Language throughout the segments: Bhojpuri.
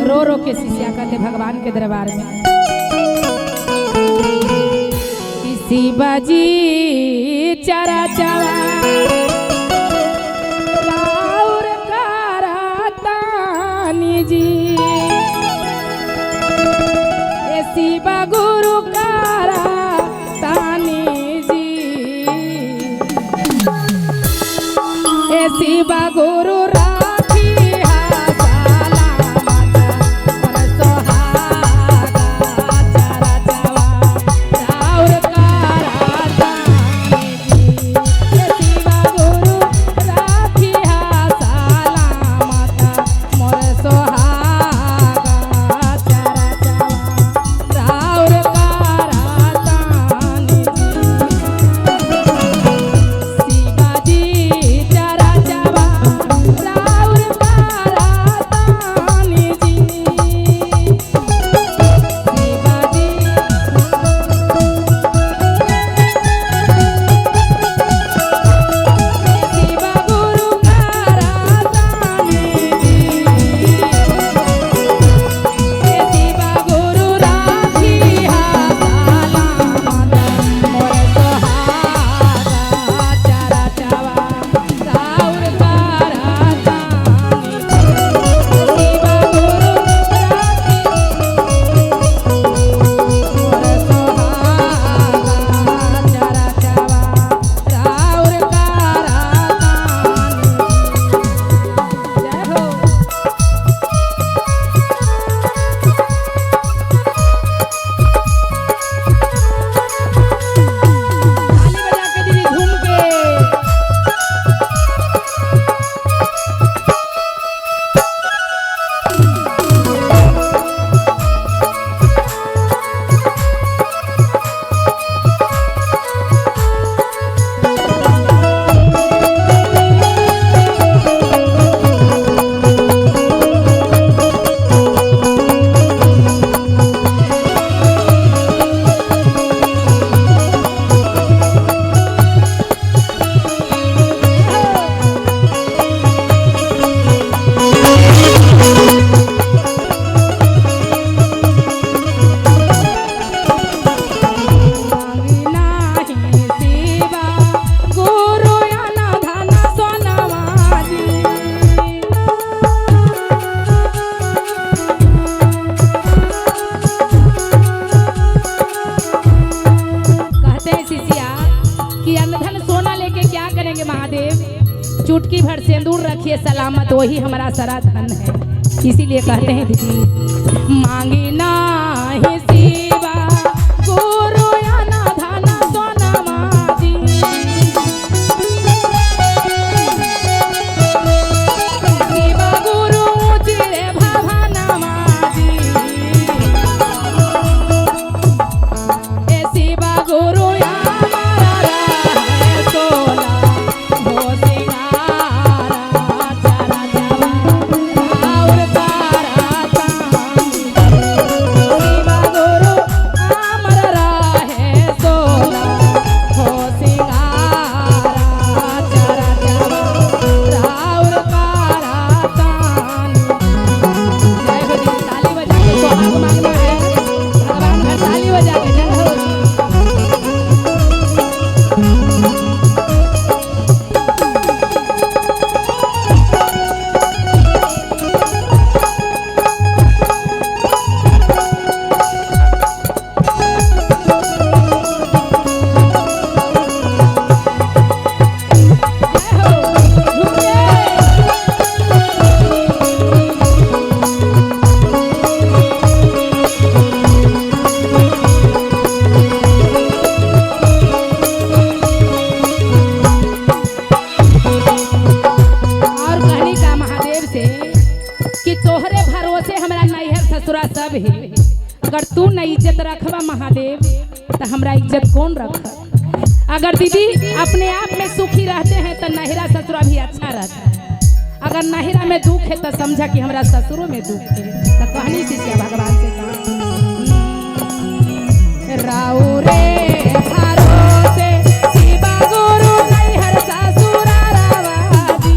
रो रो के शिष्या कहते भगवान के दरबार में शिवा जी चरा चरा राउर करातानी जी शिवा गुरु करातानी जी शिवा गुरु चुटकी भर सिंदूर रखिए सलामत, वही हमारा सारा धन है। इसीलिए कहते हैं दीदी मांगी ना ही शिवा गुरु या ना धन सोना माजी शिवा गुरु चिरे भवना माजी ए शिवा गुरु या मारा है सोना सब है। अगर तू न इज्जत रखबा महादेव तो हमरा इज्जत कौन रख। अगर दीदी अपने आप में सुखी रहते हैं तो नहिरा ससुरा भी अच्छा रहता है। अगर नहिरा में दुख है तो समझा कि हमरा ससुरों में दुख है। तो कहनी शिष्या भगवान से राउ रे भरोसे शिवा गुरु नैहर ससुरा रावाजी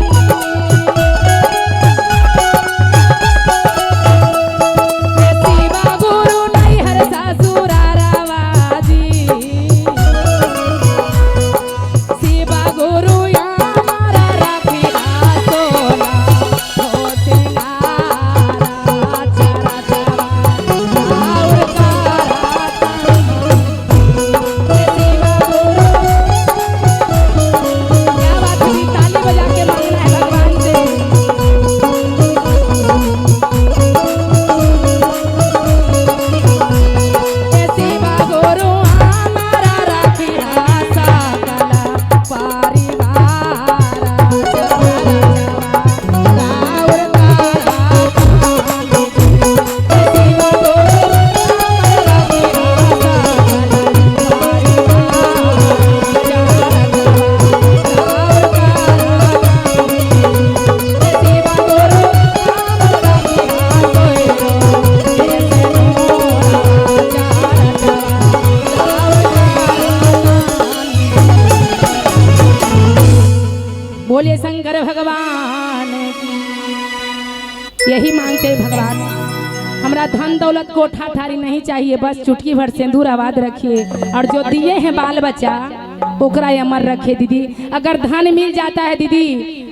बोलिए शंकर भगवान की। यही मांगते हैं भगवान, हमरा धन दौलत कोठा ठारी नहीं चाहिए, बस चुटकी भर सिंदूर आबाद रखिए और जो दिए हैं बाल बच्चा ओकरा अमर रखे दीदी। अगर धन मिल जाता है दीदी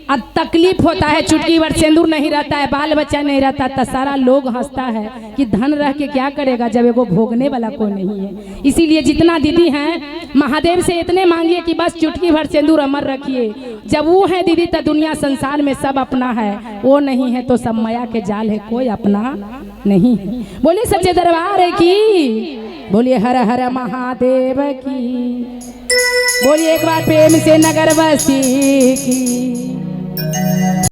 अब तकलीफ होता है, चुटकी भर सिंदूर नहीं रहता है, बाल बच्चा नहीं रहता, तो सारा लोग हंसता है कि धन रह के क्या करेगा जब एगो भोगने वाला कोई नहीं है। इसीलिए जितना दीदी हैं महादेव से इतने मांगिए कि बस चुटकी भर सिंदूर अमर रखिए। जब वो है दीदी तो दुनिया संसार में सब अपना है, वो नहीं है तो सब माया के जाल है, कोई अपना नहीं है। बोलिए सच्चे दरबार की, बोलिए हर हर महादेव की, बोलिए एक बार प्रेम से नगरवासी की।